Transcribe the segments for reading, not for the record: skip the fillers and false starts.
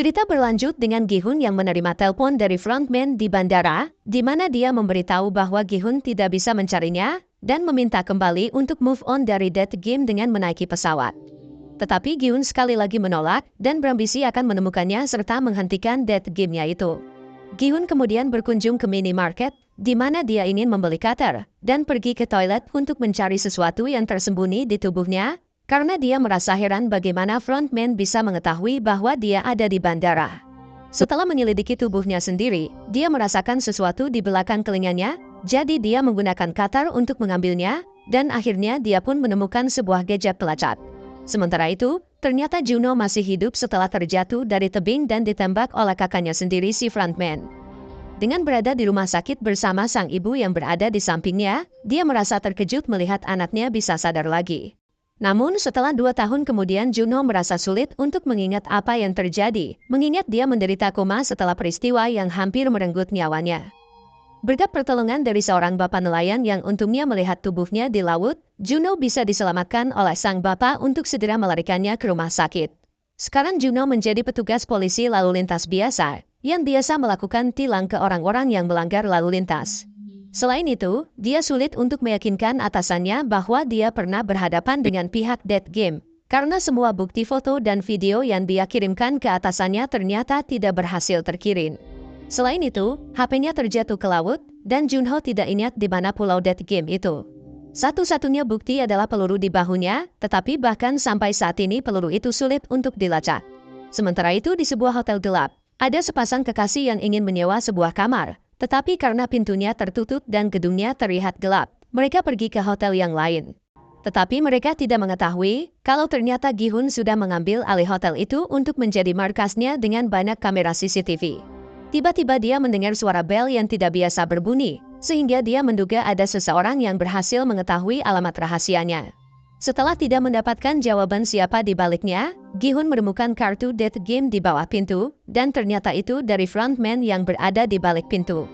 Cerita berlanjut dengan Gi-hun yang menerima telepon dari frontman di bandara, di mana dia memberitahu bahwa Gi-hun tidak bisa mencarinya dan meminta kembali untuk move on dari Dead Game dengan menaiki pesawat. Tetapi Gi-hun sekali lagi menolak dan berambisi akan menemukannya serta menghentikan Dead Game-nya itu. Gi-hun kemudian berkunjung ke minimarket, di mana dia ingin membeli cutter dan pergi ke toilet untuk mencari sesuatu yang tersembunyi di tubuhnya, karena dia merasa heran bagaimana frontman bisa mengetahui bahwa dia ada di bandara. Setelah menyelidiki tubuhnya sendiri, dia merasakan sesuatu di belakang telinganya, jadi dia menggunakan cutter untuk mengambilnya, dan akhirnya dia pun menemukan sebuah gadget pelacak. Sementara itu, ternyata Juno masih hidup setelah terjatuh dari tebing dan ditembak oleh kakaknya sendiri si frontman. Dengan berada di rumah sakit bersama sang ibu yang berada di sampingnya, dia merasa terkejut melihat anaknya bisa sadar lagi. Namun setelah 2 tahun kemudian Juno merasa sulit untuk mengingat apa yang terjadi, mengingat dia menderita koma setelah peristiwa yang hampir merenggut nyawanya. Berkat pertolongan dari seorang bapak nelayan yang untungnya melihat tubuhnya di laut, Juno bisa diselamatkan oleh sang bapak untuk segera melarikannya ke rumah sakit. Sekarang Juno menjadi petugas polisi lalu lintas biasa, yang biasa melakukan tilang ke orang-orang yang melanggar lalu lintas. Selain itu, dia sulit untuk meyakinkan atasannya bahwa dia pernah berhadapan dengan pihak Dead Game, karena semua bukti foto dan video yang dia kirimkan ke atasannya ternyata tidak berhasil terkirim. Selain itu, HP-nya terjatuh ke laut, dan Junho tidak ingat di mana pulau Dead Game itu. Satu-satunya bukti adalah peluru di bahunya, tetapi bahkan sampai saat ini peluru itu sulit untuk dilacak. Sementara itu di sebuah hotel gelap, ada sepasang kekasih yang ingin menyewa sebuah kamar. Tetapi karena pintunya tertutup dan gedungnya terlihat gelap, mereka pergi ke hotel yang lain. Tetapi mereka tidak mengetahui kalau ternyata Gi-hun sudah mengambil alih hotel itu untuk menjadi markasnya dengan banyak kamera CCTV. Tiba-tiba dia mendengar suara bel yang tidak biasa berbunyi, sehingga dia menduga ada seseorang yang berhasil mengetahui alamat rahasianya. Setelah tidak mendapatkan jawaban siapa di baliknya, Gi-hun menemukan kartu Dead Game di bawah pintu, dan ternyata itu dari frontman yang berada di balik pintu.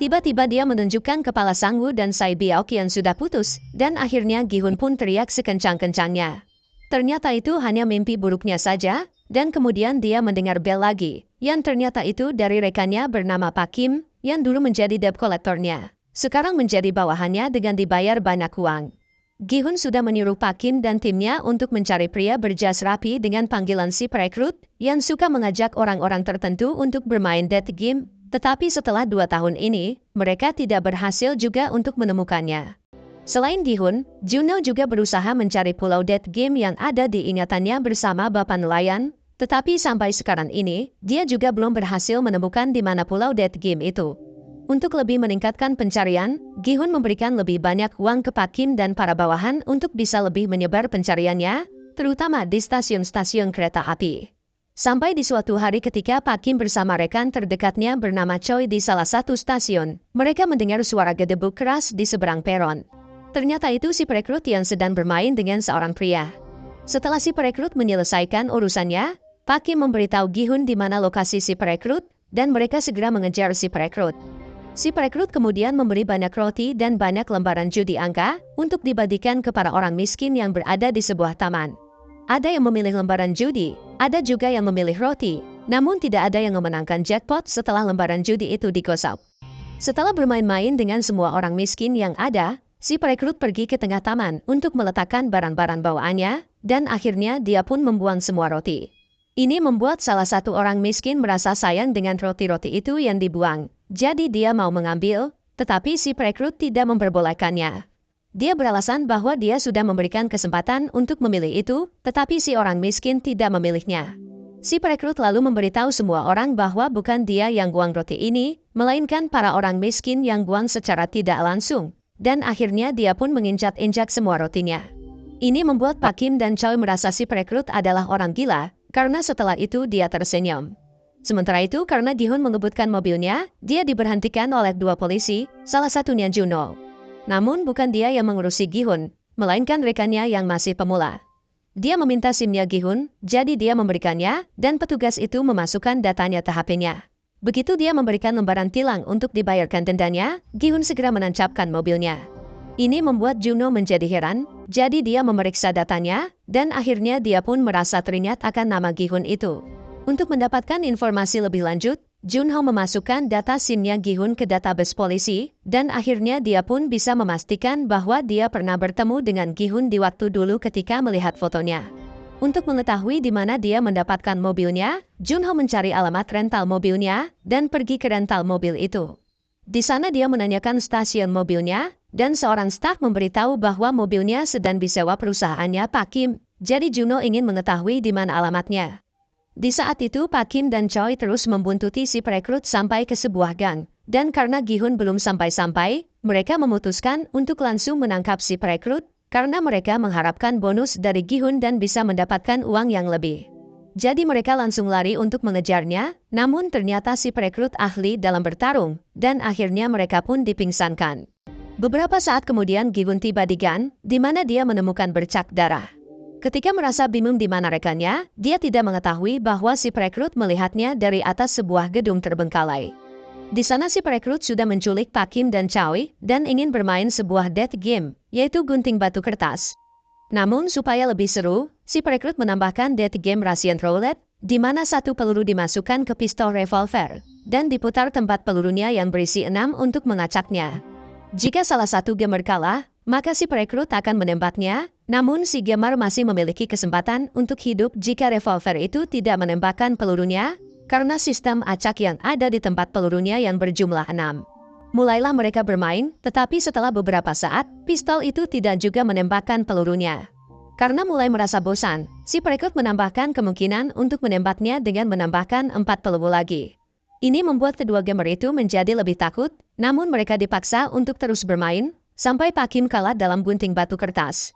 Tiba-tiba dia menunjukkan kepala Sang-woo dan Sai Biaok yang sudah putus, dan akhirnya Gi-hun pun teriak sekencang-kencangnya. Ternyata itu hanya mimpi buruknya saja, dan kemudian dia mendengar bel lagi, yang ternyata itu dari rekannya bernama Pak Kim, yang dulu menjadi debt kolektornya. Sekarang menjadi bawahannya dengan dibayar banyak uang. Gi-hun sudah menyuruh Pak Kim dan timnya untuk mencari pria berjas rapi dengan panggilan si perekrut yang suka mengajak orang-orang tertentu untuk bermain Dead Game, tetapi setelah 2 tahun ini, mereka tidak berhasil juga untuk menemukannya. Selain Gi-hun, Juno juga berusaha mencari pulau Dead Game yang ada di ingatannya bersama bapak nelayan, tetapi sampai sekarang ini, dia juga belum berhasil menemukan di mana pulau Dead Game itu. Untuk lebih meningkatkan pencarian, Gi-hun memberikan lebih banyak uang ke Pak Kim dan para bawahan untuk bisa lebih menyebar pencariannya, terutama di stasiun-stasiun kereta api. Sampai di suatu hari ketika Pak Kim bersama rekan terdekatnya bernama Choi di salah satu stasiun, mereka mendengar suara gedebuk keras di seberang peron. Ternyata itu si perekrut yang sedang bermain dengan seorang pria. Setelah si perekrut menyelesaikan urusannya, Pak Kim memberitahu Gi-hun di mana lokasi si perekrut, dan mereka segera mengejar si perekrut. Si perekrut kemudian memberi banyak roti dan banyak lembaran judi angka untuk dibagikan kepada orang miskin yang berada di sebuah taman. Ada yang memilih lembaran judi, ada juga yang memilih roti, namun tidak ada yang memenangkan jackpot setelah lembaran judi itu digosok. Setelah bermain-main dengan semua orang miskin yang ada, si perekrut pergi ke tengah taman untuk meletakkan barang-barang bawaannya, dan akhirnya dia pun membuang semua roti. Ini membuat salah satu orang miskin merasa sayang dengan roti-roti itu yang dibuang. Jadi dia mau mengambil, tetapi si perekrut tidak memperbolehkannya. Dia beralasan bahwa dia sudah memberikan kesempatan untuk memilih itu, tetapi si orang miskin tidak memilihnya. Si perekrut lalu memberitahu semua orang bahwa bukan dia yang buang roti ini, melainkan para orang miskin yang buang secara tidak langsung. Dan akhirnya dia pun menginjak-injak semua rotinya. Ini membuat Pak Kim dan Choi merasa si perekrut adalah orang gila, karena setelah itu dia tersenyum. Sementara itu karena Gi-hun mengebutkan mobilnya, dia diberhentikan oleh 2 polisi, salah satunya Juno. Namun bukan dia yang mengurusi Gi-hun, melainkan rekannya yang masih pemula. Dia meminta SIM-nya Gi-hun, jadi dia memberikannya, dan petugas itu memasukkan datanya ke HP-nya. Begitu dia memberikan lembaran tilang untuk dibayarkan dendanya, Gi-hun segera menancapkan mobilnya. Ini membuat Juno menjadi heran, jadi dia memeriksa datanya, dan akhirnya dia pun merasa teringat akan nama Gi-hun itu. Untuk mendapatkan informasi lebih lanjut, Junho memasukkan data SIM-nya Gi-hun ke database polisi, dan akhirnya dia pun bisa memastikan bahwa dia pernah bertemu dengan Gi-hun di waktu dulu ketika melihat fotonya. Untuk mengetahui di mana dia mendapatkan mobilnya, Junho mencari alamat rental mobilnya dan pergi ke rental mobil itu. Di sana dia menanyakan stasiun mobilnya, dan seorang staf memberitahu bahwa mobilnya sedang disewa perusahaannya Pak Kim. Jadi Junho ingin mengetahui di mana alamatnya. Di saat itu Pak Kim dan Choi terus membuntuti si perekrut sampai ke sebuah gang. Dan karena Gi-hun belum sampai-sampai, mereka memutuskan untuk langsung menangkap si perekrut, karena mereka mengharapkan bonus dari Gi-hun dan bisa mendapatkan uang yang lebih. Jadi mereka langsung lari untuk mengejarnya, namun ternyata si perekrut ahli dalam bertarung, dan akhirnya mereka pun dipingsankan. Beberapa saat kemudian Gi-hun tiba di gang, di mana dia menemukan bercak darah. Ketika merasa bingung di mana rekannya, dia tidak mengetahui bahwa si perekrut melihatnya dari atas sebuah gedung terbengkalai. Di sana si perekrut sudah menculik Pak Kim dan Choi dan ingin bermain sebuah death game, yaitu gunting batu kertas. Namun supaya lebih seru, si perekrut menambahkan death game Russian roulette, di mana satu peluru dimasukkan ke pistol revolver, dan diputar tempat pelurunya yang berisi 6 untuk mengacaknya. Jika salah satu gamer kalah, maka si perekrut akan menembaknya, namun si gamer masih memiliki kesempatan untuk hidup jika revolver itu tidak menembakkan pelurunya, karena sistem acak yang ada di tempat pelurunya yang berjumlah 6. Mulailah mereka bermain, tetapi setelah beberapa saat, pistol itu tidak juga menembakkan pelurunya. Karena mulai merasa bosan, si perekrut menambahkan kemungkinan untuk menembaknya dengan menambahkan 4 peluru lagi. Ini membuat kedua gamer itu menjadi lebih takut, namun mereka dipaksa untuk terus bermain, sampai Pak Kim kalah dalam gunting batu kertas.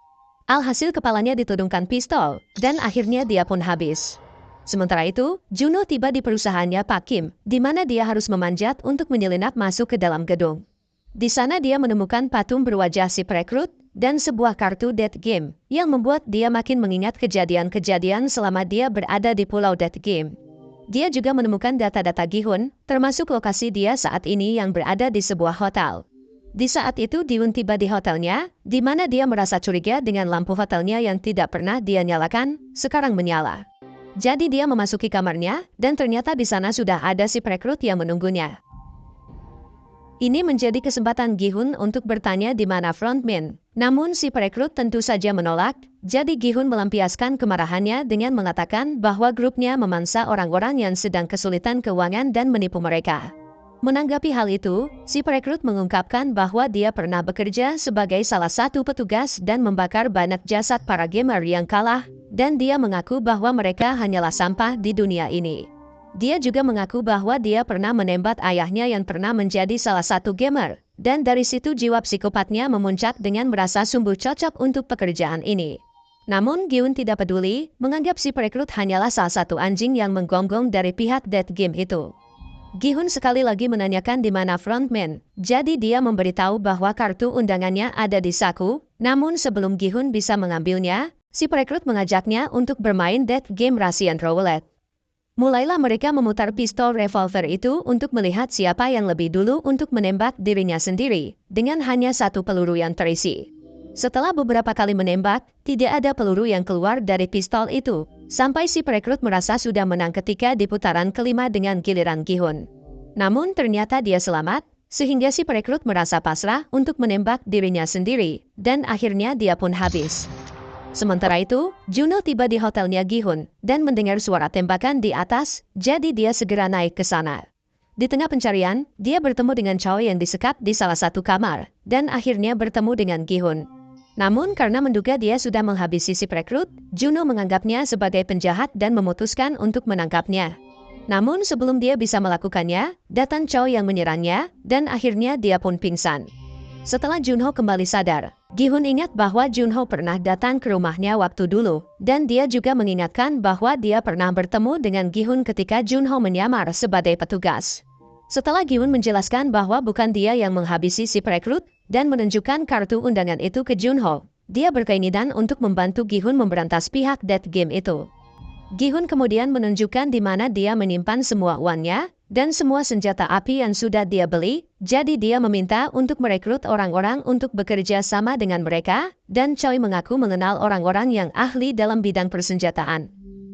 Alhasil kepalanya ditudungkan pistol, dan akhirnya dia pun habis. Sementara itu, Junho tiba di perusahaannya Pak Kim, di mana dia harus memanjat untuk menyelinap masuk ke dalam gedung. Di sana dia menemukan patung berwajah si perekrut, dan sebuah kartu death game, yang membuat dia makin mengingat kejadian-kejadian selama dia berada di pulau death game. Dia juga menemukan data-data Gi-hun, termasuk lokasi dia saat ini yang berada di sebuah hotel. Di saat itu Gi-hun tiba di hotelnya, di mana dia merasa curiga dengan lampu hotelnya yang tidak pernah dia nyalakan, sekarang menyala. Jadi dia memasuki kamarnya, dan ternyata di sana sudah ada si perekrut yang menunggunya. Ini menjadi kesempatan Gi-hun untuk bertanya di mana frontman. Namun si perekrut tentu saja menolak, jadi Gi-hun melampiaskan kemarahannya dengan mengatakan bahwa grupnya memangsa orang-orang yang sedang kesulitan keuangan dan menipu mereka. Menanggapi hal itu, si perekrut mengungkapkan bahwa dia pernah bekerja sebagai salah satu petugas dan membakar banyak jasad para gamer yang kalah, dan dia mengaku bahwa mereka hanyalah sampah di dunia ini. Dia juga mengaku bahwa dia pernah menembak ayahnya yang pernah menjadi salah satu gamer, dan dari situ jiwa psikopatnya memuncak dengan merasa sungguh cocok untuk pekerjaan ini. Namun Gi-hun tidak peduli, menganggap si perekrut hanyalah salah satu anjing yang menggonggong dari pihak death game itu. Gi-hun sekali lagi menanyakan di mana frontman, jadi dia memberitahu bahwa kartu undangannya ada di saku, namun sebelum Gi-hun bisa mengambilnya, si perekrut mengajaknya untuk bermain death game Russian roulette. Mulailah mereka memutar pistol revolver itu untuk melihat siapa yang lebih dulu untuk menembak dirinya sendiri, dengan hanya satu peluru yang terisi. Setelah beberapa kali menembak, tidak ada peluru yang keluar dari pistol itu, sampai si perekrut merasa sudah menang ketika di putaran kelima dengan giliran Gi-hun. Namun ternyata dia selamat, sehingga si perekrut merasa pasrah untuk menembak dirinya sendiri, dan akhirnya dia pun habis. Sementara itu, Junho tiba di hotelnya Gi-hun, dan mendengar suara tembakan di atas, jadi dia segera naik ke sana. Di tengah pencarian, dia bertemu dengan Choi yang disekap di salah satu kamar, dan akhirnya bertemu dengan Gi-hun. Namun karena menduga dia sudah menghabisi si perekrut, Junho menganggapnya sebagai penjahat dan memutuskan untuk menangkapnya. Namun sebelum dia bisa melakukannya, datang Choi yang menyerangnya, dan akhirnya dia pun pingsan. Setelah Junho kembali sadar, Gi-hun ingat bahwa Junho pernah datang ke rumahnya waktu dulu, dan dia juga mengingatkan bahwa dia pernah bertemu dengan Gi-hun ketika Junho menyamar sebagai petugas. Setelah Gi-hun menjelaskan bahwa bukan dia yang menghabisi si perekrut dan menunjukkan kartu undangan itu ke Junho, dia berkeinginan untuk membantu Gi-hun memberantas pihak death game itu. Gi-hun kemudian menunjukkan di mana dia menyimpan semua uangnya dan semua senjata api yang sudah dia beli, jadi dia meminta untuk merekrut orang-orang untuk bekerja sama dengan mereka, dan Choi mengaku mengenal orang-orang yang ahli dalam bidang persenjataan.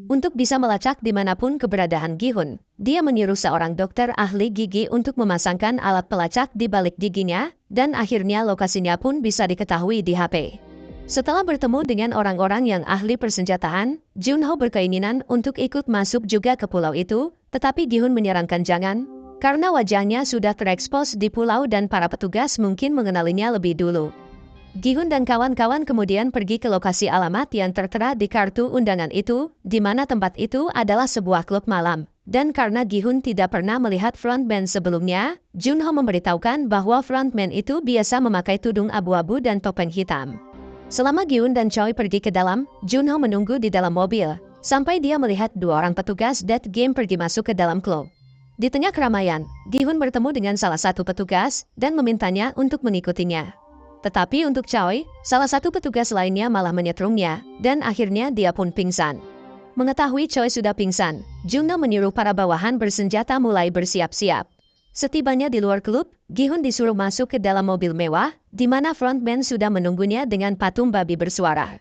Untuk bisa melacak dimanapun keberadaan Gi-hun, dia menyuruh seorang dokter ahli gigi untuk memasangkan alat pelacak di balik giginya, dan akhirnya lokasinya pun bisa diketahui di HP. Setelah bertemu dengan orang-orang yang ahli persenjataan, Junho berkeinginan untuk ikut masuk juga ke pulau itu, tetapi Gi-hun menyarankan jangan, karena wajahnya sudah terekspos di pulau dan para petugas mungkin mengenalinya lebih dulu. Gi-hun dan kawan-kawan kemudian pergi ke lokasi alamat yang tertera di kartu undangan itu, di mana tempat itu adalah sebuah klub malam. Dan karena Gi-hun tidak pernah melihat frontman sebelumnya, Junho memberitahukan bahwa frontman itu biasa memakai tudung abu-abu dan topeng hitam. Selama Gi-hun dan Choi pergi ke dalam, Junho menunggu di dalam mobil, sampai dia melihat dua orang petugas Dead Game pergi masuk ke dalam klub. Di tengah keramaian, Gi-hun bertemu dengan salah satu petugas dan memintanya untuk mengikutinya. Tetapi untuk Choi, salah satu petugas lainnya malah menyetrumnya, dan akhirnya dia pun pingsan. Mengetahui Choi sudah pingsan, Junho menyuruh para bawahan bersenjata mulai bersiap-siap. Setibanya di luar klub, Gi-hun disuruh masuk ke dalam mobil mewah, di mana frontman sudah menunggunya dengan patung babi bersuara.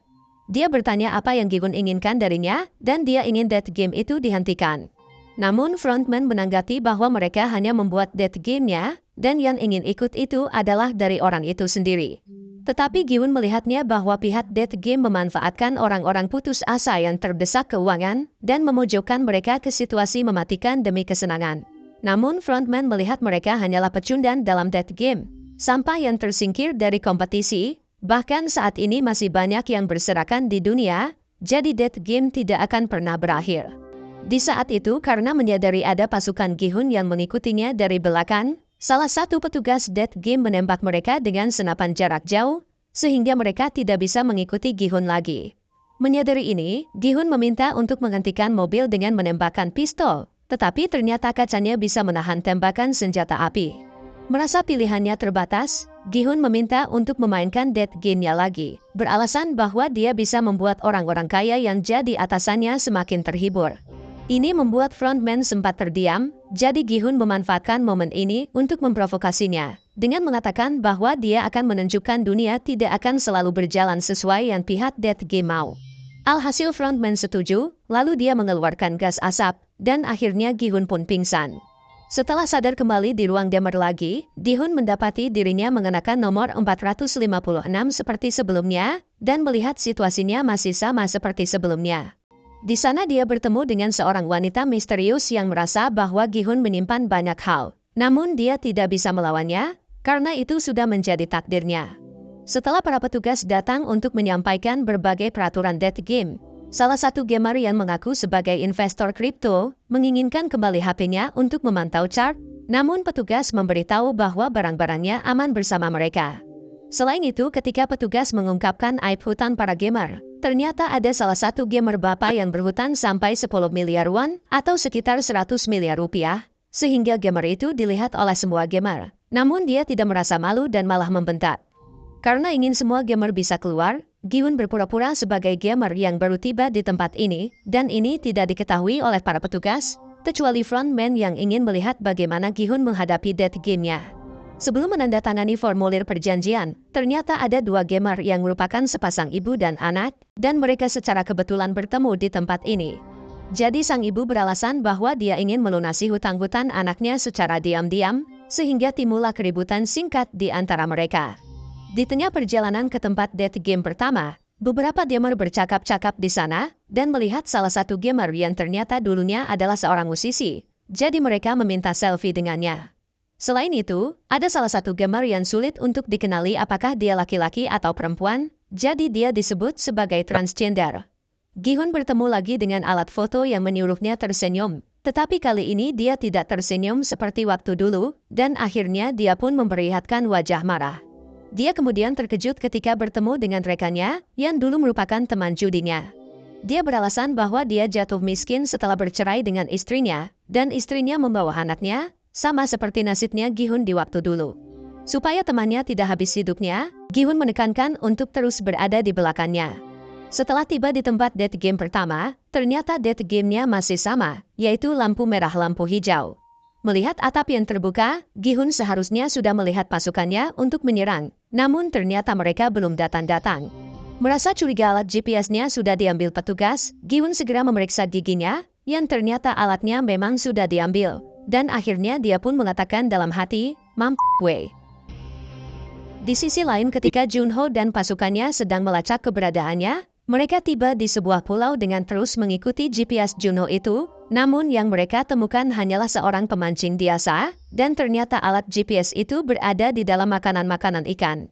Dia bertanya apa yang Gi-hun inginkan darinya, dan dia ingin Death Game itu dihentikan. Namun frontman menanggapi bahwa mereka hanya membuat Death Game-nya, dan yang ingin ikut itu adalah dari orang itu sendiri. Tetapi Gi-hun melihatnya bahwa pihak Death Game memanfaatkan orang-orang putus asa yang terdesak keuangan, dan memojokkan mereka ke situasi mematikan demi kesenangan. Namun frontman melihat mereka hanyalah pecundang dalam Death Game, sampah yang tersingkir dari kompetisi, bahkan saat ini masih banyak yang berserakan di dunia, jadi Death Game tidak akan pernah berakhir. Di saat itu karena menyadari ada pasukan Gi-hun yang mengikutinya dari belakang, salah satu petugas Death Game menembak mereka dengan senapan jarak jauh, sehingga mereka tidak bisa mengikuti Gi-hun lagi. Menyadari ini, Gi-hun meminta untuk menghentikan mobil dengan menembakkan pistol, tetapi ternyata kacanya bisa menahan tembakan senjata api. Merasa pilihannya terbatas, Gi-hun meminta untuk memainkan Death Game-nya lagi, beralasan bahwa dia bisa membuat orang-orang kaya yang jadi atasannya semakin terhibur. Ini membuat frontman sempat terdiam, jadi Gi-hun memanfaatkan momen ini untuk memprovokasinya, dengan mengatakan bahwa dia akan menunjukkan dunia tidak akan selalu berjalan sesuai yang pihak Death Game mau. Alhasil frontman setuju, lalu dia mengeluarkan gas asap, dan akhirnya Gi-hun pun pingsan. Setelah sadar kembali di ruang demer lagi, Gi-hun mendapati dirinya mengenakan nomor 456 seperti sebelumnya, dan melihat situasinya masih sama seperti sebelumnya. Di sana dia bertemu dengan seorang wanita misterius yang merasa bahwa Gi-hun menyimpan banyak hal. Namun dia tidak bisa melawannya, karena itu sudah menjadi takdirnya. Setelah para petugas datang untuk menyampaikan berbagai peraturan Death Game, salah satu gamer yang mengaku sebagai investor kripto, menginginkan kembali HP-nya untuk memantau chart, namun petugas memberitahu bahwa barang-barangnya aman bersama mereka. Selain itu, ketika petugas mengungkapkan aib hutang para gamer, ternyata ada salah satu gamer bapak yang berhutang sampai 10 miliar won atau sekitar 100 miliar rupiah, sehingga gamer itu dilihat oleh semua gamer. Namun dia tidak merasa malu dan malah membentak. Karena ingin semua gamer bisa keluar, Gi-hun berpura-pura sebagai gamer yang baru tiba di tempat ini, dan ini tidak diketahui oleh para petugas, kecuali frontman yang ingin melihat bagaimana Gi-hun menghadapi Death Game-nya. Sebelum menandatangani formulir perjanjian, ternyata ada dua gamer yang merupakan sepasang ibu dan anak, dan mereka secara kebetulan bertemu di tempat ini. Jadi sang ibu beralasan bahwa dia ingin melunasi hutang-hutang anaknya secara diam-diam, sehingga timbullah keributan singkat di antara mereka. Di tengah perjalanan ke tempat Death Game pertama, beberapa gamer bercakap-cakap di sana, dan melihat salah satu gamer yang ternyata dulunya adalah seorang musisi, jadi mereka meminta selfie dengannya. Selain itu, ada salah satu gamer yang sulit untuk dikenali apakah dia laki-laki atau perempuan, jadi dia disebut sebagai transgender. Gi-hun bertemu lagi dengan alat foto yang menyuruhnya tersenyum, tetapi kali ini dia tidak tersenyum seperti waktu dulu, dan akhirnya dia pun memperlihatkan wajah marah. Dia kemudian terkejut ketika bertemu dengan rekannya, yang dulu merupakan teman judinya. Dia beralasan bahwa dia jatuh miskin setelah bercerai dengan istrinya, dan istrinya membawa anaknya, sama seperti nasibnya Gi-hun di waktu dulu. Supaya temannya tidak habis hidupnya, Gi-hun menekankan untuk terus berada di belakangnya. Setelah tiba di tempat Death Game pertama, ternyata Death Game-nya masih sama, yaitu lampu merah lampu hijau. Melihat atap yang terbuka, Gi-hun seharusnya sudah melihat pasukannya untuk menyerang, namun ternyata mereka belum datang-datang. Merasa curiga alat GPS-nya sudah diambil petugas, Gi-hun segera memeriksa giginya, yang ternyata alatnya memang sudah diambil. Dan akhirnya dia pun mengatakan dalam hati, "Mampus." Di sisi lain ketika Junho dan pasukannya sedang melacak keberadaannya, mereka tiba di sebuah pulau dengan terus mengikuti GPS Junho itu, namun yang mereka temukan hanyalah seorang pemancing biasa, dan ternyata alat GPS itu berada di dalam makanan-makanan ikan.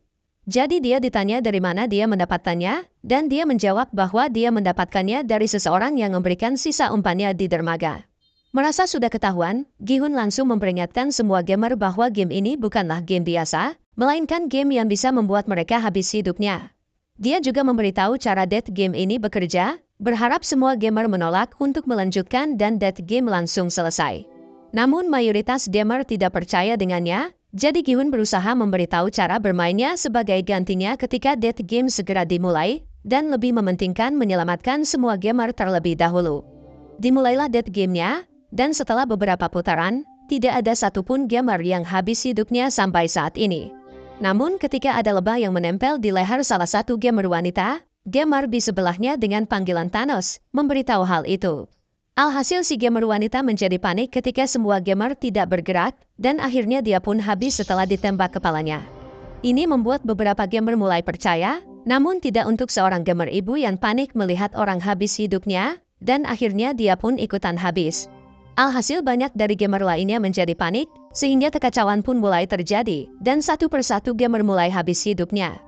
Jadi dia ditanya dari mana dia mendapatkannya, dan dia menjawab bahwa dia mendapatkannya dari seseorang yang memberikan sisa umpannya di dermaga. Merasa sudah ketahuan, Gi-hun langsung memperingatkan semua gamer bahwa game ini bukanlah game biasa, melainkan game yang bisa membuat mereka habis hidupnya. Dia juga memberitahu cara death game ini bekerja, berharap semua gamer menolak untuk melanjutkan dan death game langsung selesai. Namun mayoritas gamer tidak percaya dengannya, jadi Gi-hun berusaha memberitahu cara bermainnya sebagai gantinya ketika death game segera dimulai, dan lebih mementingkan menyelamatkan semua gamer terlebih dahulu. Dimulailah death game-nya, dan setelah beberapa putaran, tidak ada satupun gamer yang habis hidupnya sampai saat ini. Namun ketika ada lebah yang menempel di leher salah satu gamer wanita, gamer di sebelahnya dengan panggilan Thanos memberitahu hal itu. Alhasil si gamer wanita menjadi panik ketika semua gamer tidak bergerak, dan akhirnya dia pun habis setelah ditembak kepalanya. Ini membuat beberapa gamer mulai percaya, namun tidak untuk seorang gamer ibu yang panik melihat orang habis hidupnya, dan akhirnya dia pun ikutan habis. Alhasil banyak dari gamer lainnya menjadi panik, sehingga kekacauan pun mulai terjadi, dan satu persatu gamer mulai habis hidupnya.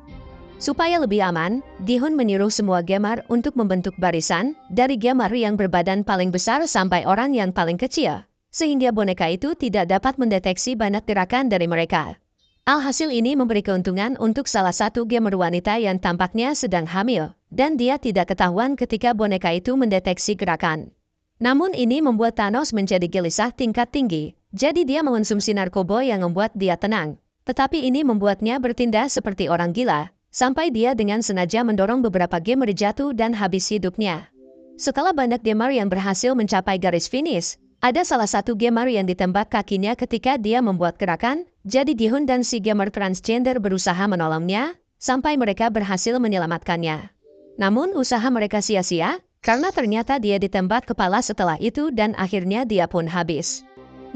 Supaya lebih aman, Gi-hun menyuruh semua gamer untuk membentuk barisan, dari gamer yang berbadan paling besar sampai orang yang paling kecil, sehingga boneka itu tidak dapat mendeteksi banyak gerakan dari mereka. Alhasil ini memberi keuntungan untuk salah satu gamer wanita yang tampaknya sedang hamil, dan dia tidak ketahuan ketika boneka itu mendeteksi gerakan. Namun ini membuat Thanos menjadi gelisah tingkat tinggi, jadi dia mengonsumsi narkoba yang membuat dia tenang. Tetapi ini membuatnya bertindak seperti orang gila, sampai dia dengan sengaja mendorong beberapa gamer jatuh dan habis hidupnya. Setelah banyak gamer yang berhasil mencapai garis finish, ada salah satu gamer yang ditembak kakinya ketika dia membuat gerakan, jadi Gi-hun dan si gamer transgender berusaha menolongnya, sampai mereka berhasil menyelamatkannya. Namun usaha mereka sia-sia, karena ternyata dia ditembak kepala setelah itu dan akhirnya dia pun habis.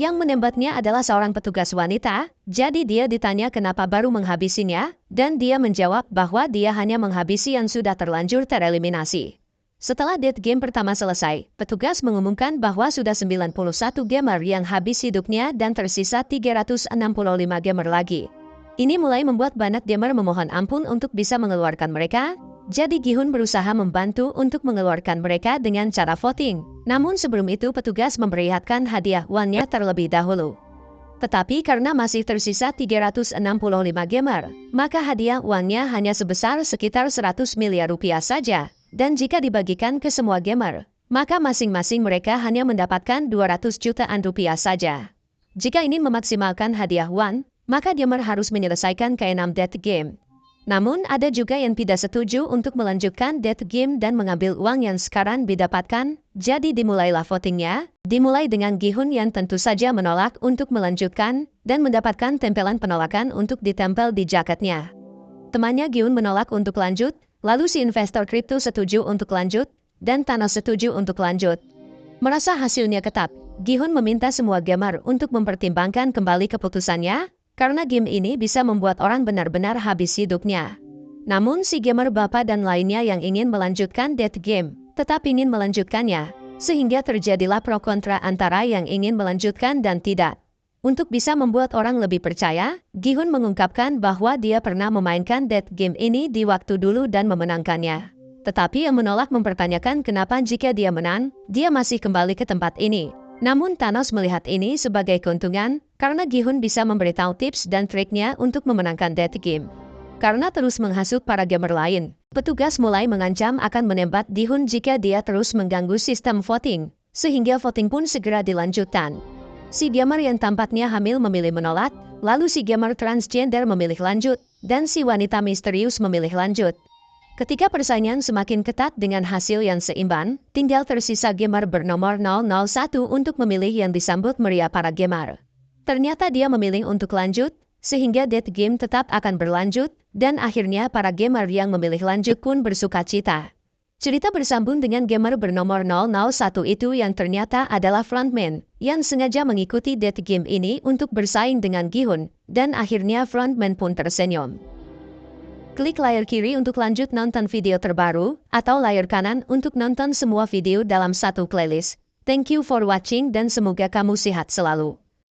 Yang menembaknya adalah seorang petugas wanita, jadi dia ditanya kenapa baru menghabisinya, dan dia menjawab bahwa dia hanya menghabisi yang sudah terlanjur tereliminasi. Setelah death game pertama selesai, petugas mengumumkan bahwa sudah 91 gamer yang habis hidupnya dan tersisa 365 gamer lagi. Ini mulai membuat banyak gamer memohon ampun untuk bisa mengeluarkan mereka. Jadi Gi-hun berusaha membantu untuk mengeluarkan mereka dengan cara voting. Namun sebelum itu petugas memperlihatkan hadiah uangnya terlebih dahulu. Tetapi karena masih tersisa 365 gamer, maka hadiah uangnya hanya sebesar sekitar 100 miliar rupiah saja. Dan jika dibagikan ke semua gamer, maka masing-masing mereka hanya mendapatkan 200 jutaan rupiah saja. Jika ingin memaksimalkan hadiah uang, maka gamer harus menyelesaikan ke-6 death game. Namun ada juga yang tidak setuju untuk melanjutkan death game dan mengambil uang yang sekarang didapatkan, jadi dimulailah votingnya, dimulai dengan Gi-hun yang tentu saja menolak untuk melanjutkan, dan mendapatkan tempelan penolakan untuk ditempel di jaketnya. Temannya Gi-hun menolak untuk lanjut, lalu si investor kripto setuju untuk lanjut, dan Thanos setuju untuk lanjut. Merasa hasilnya ketat, Gi-hun meminta semua gamer untuk mempertimbangkan kembali keputusannya, karena game ini bisa membuat orang benar-benar habis hidupnya. Namun si gamer bapak dan lainnya yang ingin melanjutkan death game, tetap ingin melanjutkannya, sehingga terjadilah pro kontra antara yang ingin melanjutkan dan tidak. Untuk bisa membuat orang lebih percaya, Gi-hun mengungkapkan bahwa dia pernah memainkan death game ini di waktu dulu dan memenangkannya. Tetapi yang menolak mempertanyakan kenapa jika dia menang, dia masih kembali ke tempat ini. Namun Thanos melihat ini sebagai keuntungan, karena Gi-hun bisa memberitahu tips dan triknya untuk memenangkan death game. Karena terus menghasut para gamer lain, petugas mulai mengancam akan menembak Gi-hun jika dia terus mengganggu sistem voting, sehingga voting pun segera dilanjutkan. Si gamer yang tampaknya hamil memilih menolak, lalu si gamer transgender memilih lanjut, dan si wanita misterius memilih lanjut. Ketika persaingan semakin ketat dengan hasil yang seimbang, tinggal tersisa gamer bernomor 001 untuk memilih yang disambut meriah para gamer. Ternyata dia memilih untuk lanjut, sehingga death game tetap akan berlanjut, dan akhirnya para gamer yang memilih lanjut pun bersuka cita. Cerita bersambung dengan gamer bernomor 001 itu yang ternyata adalah frontman, yang sengaja mengikuti death game ini untuk bersaing dengan Gi-hun, dan akhirnya frontman pun tersenyum. Klik layar kiri untuk lanjut nonton video terbaru, atau layar kanan untuk nonton semua video dalam satu playlist. Thank you for watching dan semoga kamu sehat selalu.